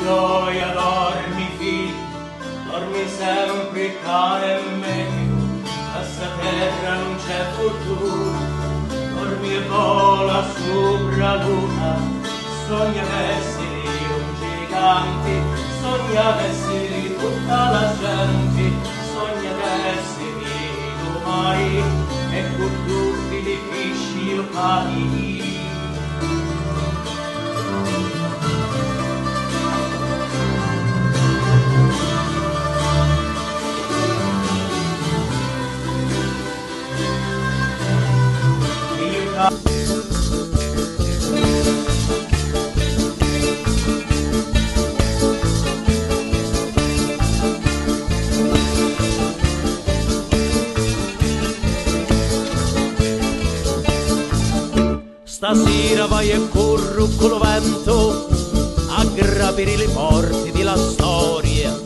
gioia dormi figlio, dormi sempre cane e meglio, a sta terra non c'è futuro, dormi e vola sopra l'una, sogna d'essere un gigante, sogna d'essere tutta la gente, sogna d'essere domani e con tutti i pesci locali. Stasera vai e corro con lo vento a gravire le porte della storia.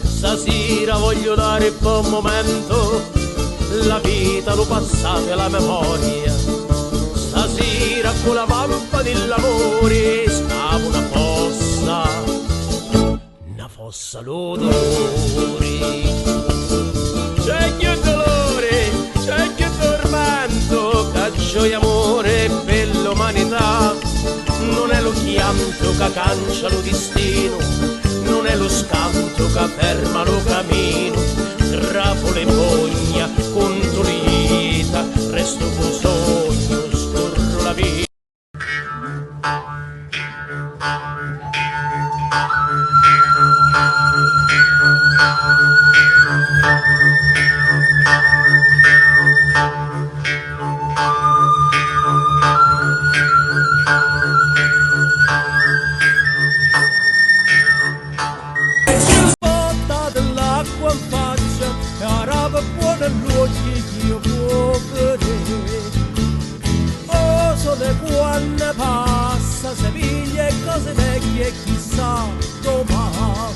Stasera voglio dare un buon momento, la vita, lo passato e la memoria. Stasera con la vampa dell'amore scavo una fossa l'odore. C'è che dolore, c'è che tormento, che gioia amore per l'umanità. Non è lo chianto che cancia lo destino, non è lo scanto che ferma lo cammino. Trapolo e fogna contro l'ita, resto con sogno, scorro la vita. Quando passa se piglia cose vecchie chissà domani.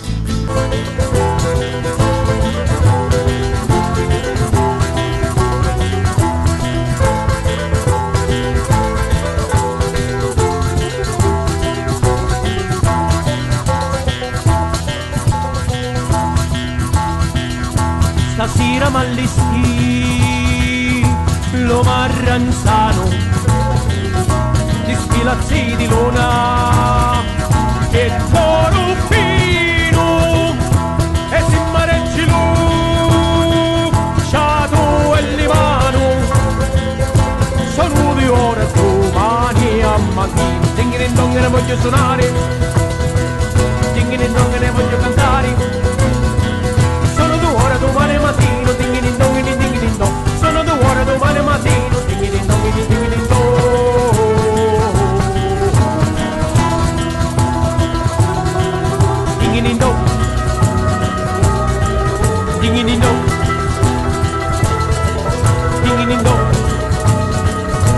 Stasera m'allestì lo marranzano di spilazzi di luna e toro fino e si mareggi lu sciato e limano. Sono 2 ore domani a mattino, tinghin in dong ne voglio suonare, tinghin in dong ne voglio cantare. Sono 2 ore domani mattino, tinghin in dong in dong. Sono 2 ore domani mattino, tinghin in dong in dong. Ding-a-ding-dong, ding-a-ding-dong.